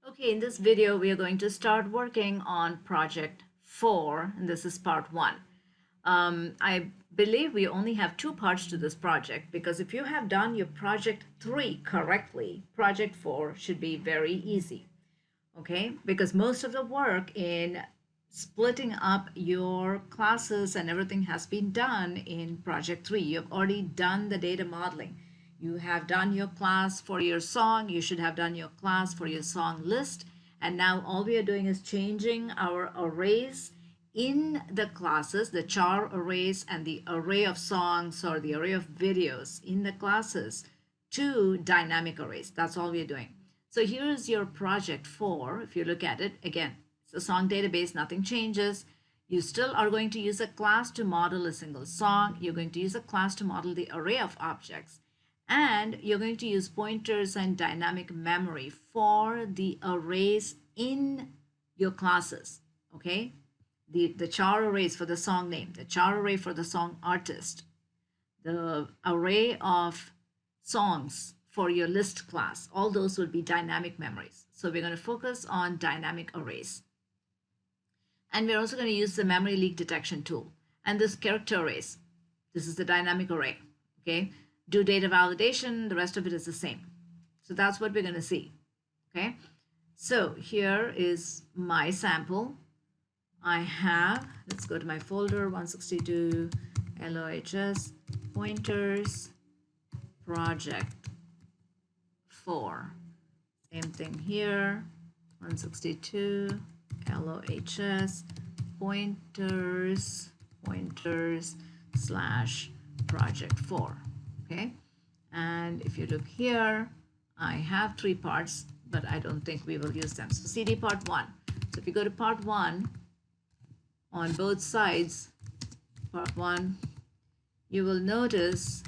Okay, in this video, we are going to start working on project 4, and this is part 1. I believe we only have 2 parts to this project because if you have done your project 3 correctly, project 4 should be very easy. Okay, because most of the work in splitting up your classes and everything has been done in project 3. You've already done the data modeling. You have done your class for your song. You should have done your class for your song list. And now all we are doing is changing our arrays in the classes, the char arrays and the array of songs or the array of videos in the classes to dynamic arrays. That's all we are doing. So here's your project 4. If you look at it, again, it's a song database, nothing changes. You still are going to use a class to model a single song. You're going to use a class to model the array of objects. And you're going to use pointers and dynamic memory for the arrays in your classes, okay? The char arrays for the song name, the char array for the song artist, the array of songs for your list class, all those will be dynamic memories. So we're going to focus on dynamic arrays. And we're also going to use the memory leak detection tool. And this character arrays, this is the dynamic array, okay? Do data validation, the rest of it is the same. So that's what we're going to see, okay? So here is my sample. I have, let's go to my folder, 162 LOHS, pointers, project 4. Same thing here, 162 LOHS, pointers slash project 4. Okay, and if you look here, I have 3 parts, but I don't think we will use them. So CD part 1. So if you go to part 1, on both sides, part 1, you will notice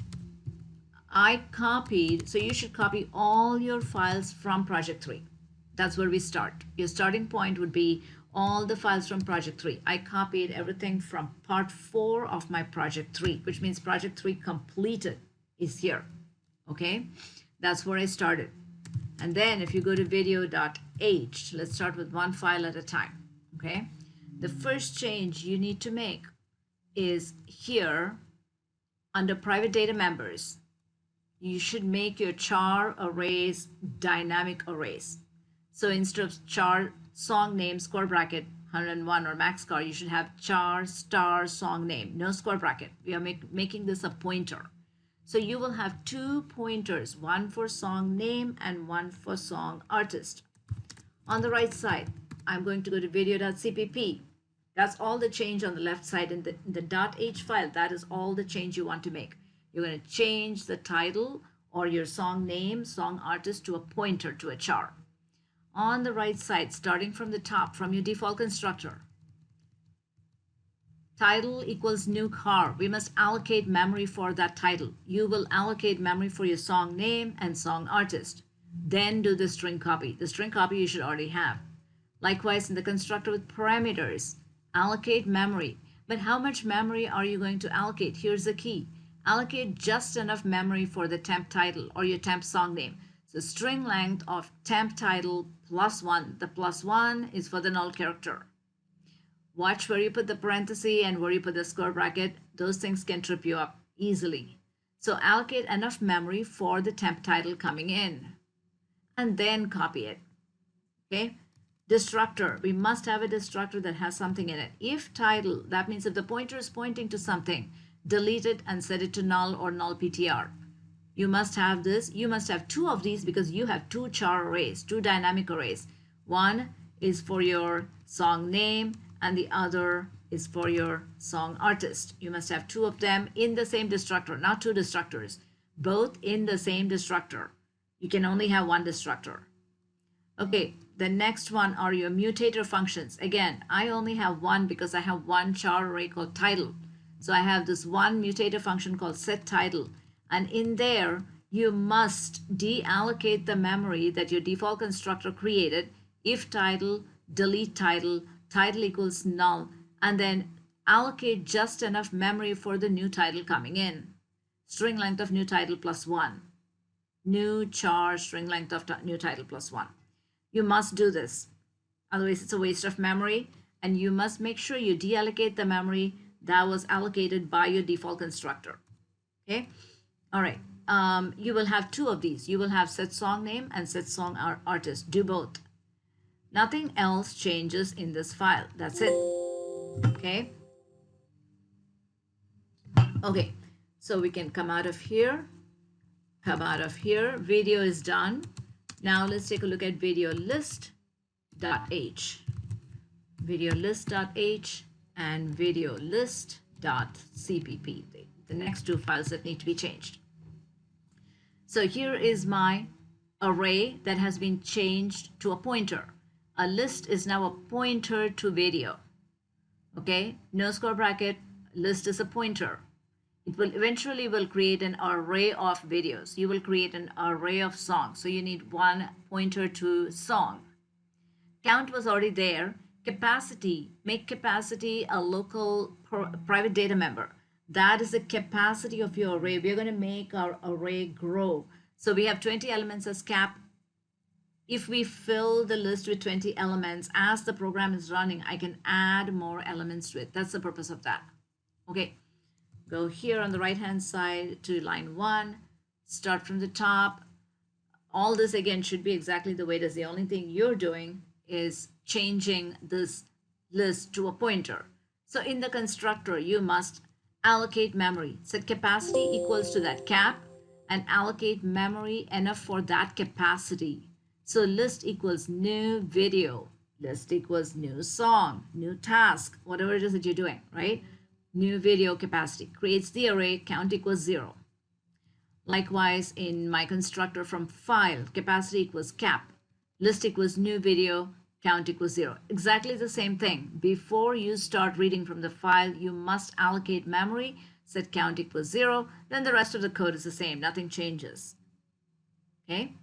I copied, so you should copy all your files from project 3. That's where we start. Your starting point would be all the files from project 3. I copied everything from part 4 of my project 3, which means project 3 completed is here, okay? That's where I started. And then if you go to video.h, let's start with one file at a time, okay? The first change you need to make is here under private data members. You should make your char arrays dynamic arrays. So instead of char song name square bracket 101 or max score, you should have char star song name, no square bracket. We are making this a pointer. So you will have 2 pointers, one for song name and one for song artist. On the right side, I'm going to go to video.cpp. That's all the change on the left side in the .h file. That is all the change you want to make. You're going to change the title or your song name, song artist to a pointer to a char. On the right side, starting from the top, from your default constructor, title equals new car. We must allocate memory for that title. You will allocate memory for your song name and song artist. Then do the string copy. The string copy you should already have. Likewise, in the constructor with parameters, allocate memory. But how much memory are you going to allocate? Here's the key. Allocate just enough memory for the temp title or your temp song name. So string length of temp title +1. The +1 is for the null character. Watch where you put the parenthesis and where you put the square bracket. Those things can trip you up easily. So allocate enough memory for the temp title coming in and then copy it. Okay. Destructor. We must have a destructor that has something in it. If title, that means if the pointer is pointing to something, delete it and set it to null or null PTR. You must have this. You must have 2 of these because you have 2 char arrays, 2 dynamic arrays. One is for your song name and the other is for your song artist. You must have 2 of them in the same destructor, not 2 destructors, both in the same destructor. You can only have 1 destructor. Okay, the next one are your mutator functions. Again, I only have 1 because I have 1 char array called title. So I have this 1 mutator function called set title. And in there, you must deallocate the memory that your default constructor created. If title, delete title, title equals null, and then allocate just enough memory for the new title coming in. String length of new title +1. New char string length of new title +1. You must do this. Otherwise, it's a waste of memory. And you must make sure you deallocate the memory that was allocated by your default constructor. Okay. All right. You will have two of these. You will have set song name and set song artist. Do both. Nothing else changes in this file. That's it. Okay. Okay. So we can come out of here. Come out of here. Video is done. Now let's take a look at video list.h. Video list.h and video list.cpp. The next two files that need to be changed. So here is my array that has been changed to a pointer. A list is now a pointer to video. Okay, no square bracket, list is a pointer. It will eventually create an array of videos. You will create an array of songs. So you need one pointer to song. Count was already there. Capacity, make capacity a local private data member. That is the capacity of your array. We're going to make our array grow. So we have 20 elements as cap. If we fill the list with 20 elements, as the program is running, I can add more elements to it. That's the purpose of that. Okay, go here on the right-hand side to line 1, start from the top. All this again should be exactly the way it is. The only thing you're doing is changing this list to a pointer. So in the constructor, you must allocate memory. Set capacity equals to that cap and allocate memory enough for that capacity. So list equals new video, list equals new song, new task, whatever it is that you're doing, right? New video capacity creates the array, count equals 0. Likewise, in my constructor from file, capacity equals cap, list equals new video, count equals 0. Exactly the same thing. Before you start reading from the file, you must allocate memory, set count equals 0. Then the rest of the code is the same. Nothing changes. Okay?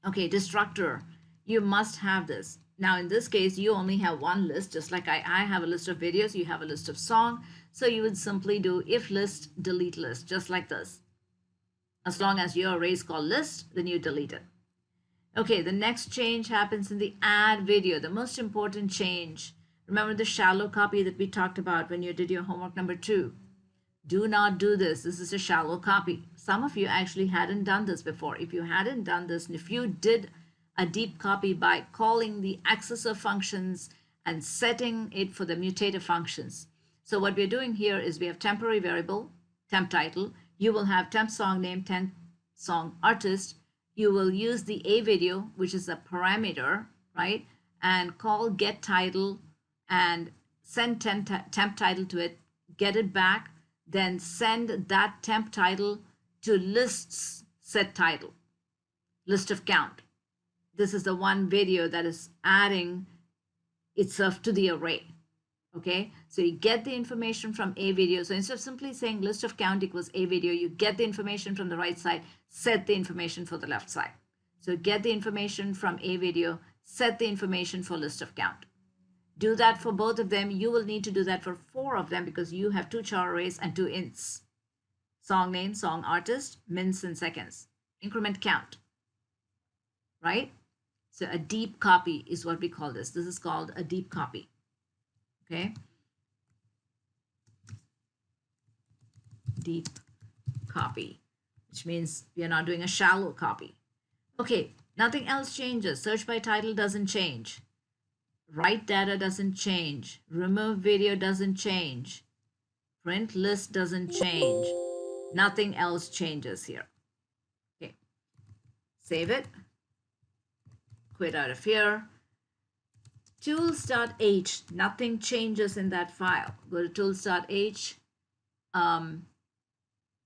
Okay, destructor. You must have this. Now, in this case, you only have one list, just like I have a list of videos, you have a list of song. So you would simply do if list, delete list, just like this. As long as your array is called list, then you delete it. Okay, the next change happens in the add video, the most important change. Remember the shallow copy that we talked about when you did your homework number 2. Do not do this. This is a shallow copy. Some of you actually hadn't done this before. If you hadn't done this, and if you did a deep copy by calling the accessor functions and setting it for the mutative functions. So what we're doing here is we have temporary variable, temp title. You will have temp song name, temp song artist. You will use the a video, which is a parameter, right? And call get title and send temp title to it, get it back, then send that temp title to lists set title, list of count. This is the one video that is adding itself to the array. Okay, so you get the information from a video. So instead of simply saying list of count equals a video, you get the information from the right side, set the information for the left side. So get the information from a video, set the information for list of count. Do that for both of them. You will need to do that for 4 of them because you have 2 char arrays and 2 ints. Song name, song artist, minutes and seconds. Increment count, right? So a deep copy is what we call this. This is called a deep copy. Okay, deep copy, which means we are not doing a shallow copy. Okay, nothing else changes. Search by title doesn't change. Write data doesn't change. Remove video doesn't change. Print list doesn't change. Nothing else changes here. Okay, save it. Quit out of here. Tools.h, nothing changes in that file. Go to tools.h.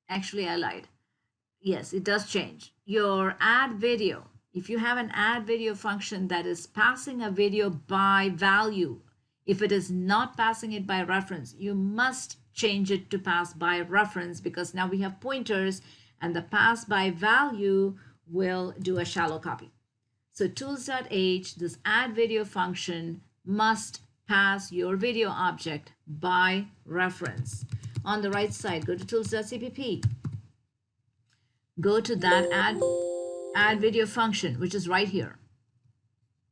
Actually, I lied. Yes, it does change. Your add video, if you have an add video function that is passing a video by value, if it is not passing it by reference, you must change it to pass by reference because now we have pointers and the pass by value will do a shallow copy. So tools.h, this add video function must pass your video object by reference. On the right side, go to tools.cpp. Go to that add video function, which is right here.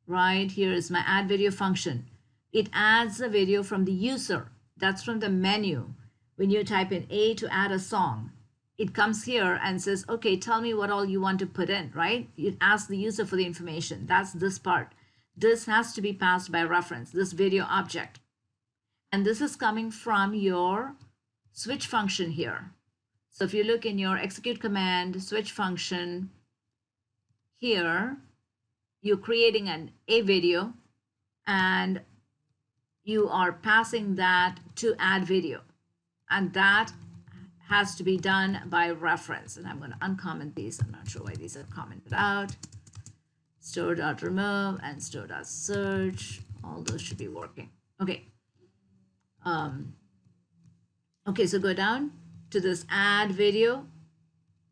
right? Here is my add video function. It adds a video from the user. That's from the menu. When you type in A to add a song, it comes here and says, okay, tell me what all you want to put in, right? It asks the user for the information. That's this part. This has to be passed by reference, this video object. And this is coming from your switch function here. So if you look in your execute command, switch function, here, you're creating a video and you are passing that to add video. And that has to be done by reference. And I'm going to uncomment these. I'm not sure why these are commented out. Store.remove and store.search. All those should be working. Okay. Okay, so go down to this add video.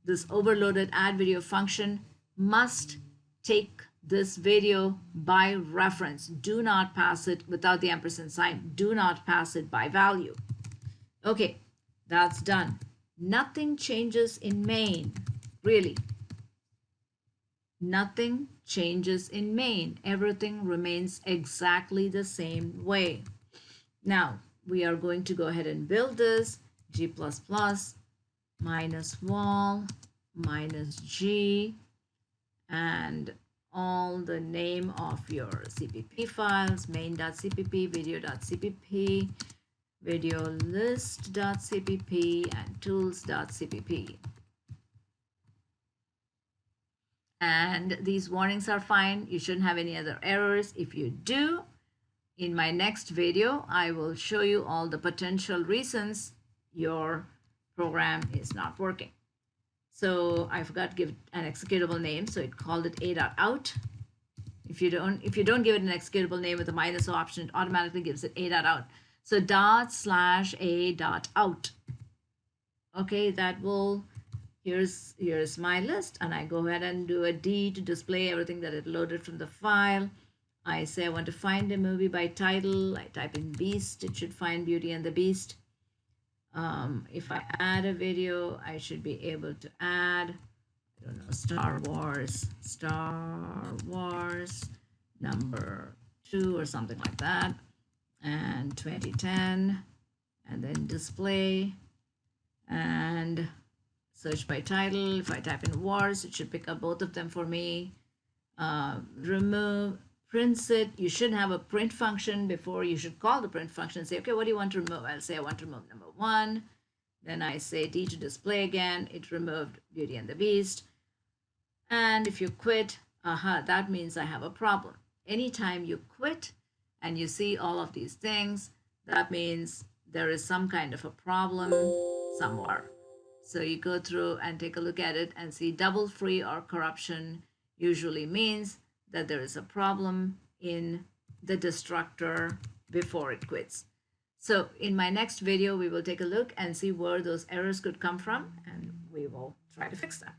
This overloaded add video function must take this video by reference. Do not pass it without the ampersand sign. Do not pass it by value. Okay, that's done. Nothing changes in main, really. Nothing changes in main. Everything remains exactly the same way. Now, we are going to go ahead and build this. G++ minus wall minus G and all the name of your CPP files, main.cpp, video.cpp, video list.cpp, and tools.cpp. And these warnings are fine. You shouldn't have any other errors. If you do, in my next video, I will show you all the potential reasons your program is not working. So I forgot to give it an executable name, so it called it a.out. If you don't give it an executable name with a minus option, it automatically gives it a.out. So ./a.out. Okay, that will, here's my list, and I go ahead and do a D to display everything that it loaded from the file. I say I want to find a movie by title. I type in Beast. It should find Beauty and the Beast. If I add a video, I should be able to add, I don't know, Star Wars #2 or something like that, and 2010, and then display and search by title. If I type in Wars, it should pick up both of them for me. Remove, prints it. You should have a print function before you should call the print function and say, okay, what do you want to remove? I'll say I want to remove #1. Then I say D to display again. It removed Beauty and the Beast. And if you quit, that means I have a problem. Anytime you quit and you see all of these things, that means there is some kind of a problem somewhere. So you go through and take a look at it and see double free or corruption usually means that there is a problem in the destructor before it quits. So in my next video, we will take a look and see where those errors could come from, and we will try to fix that.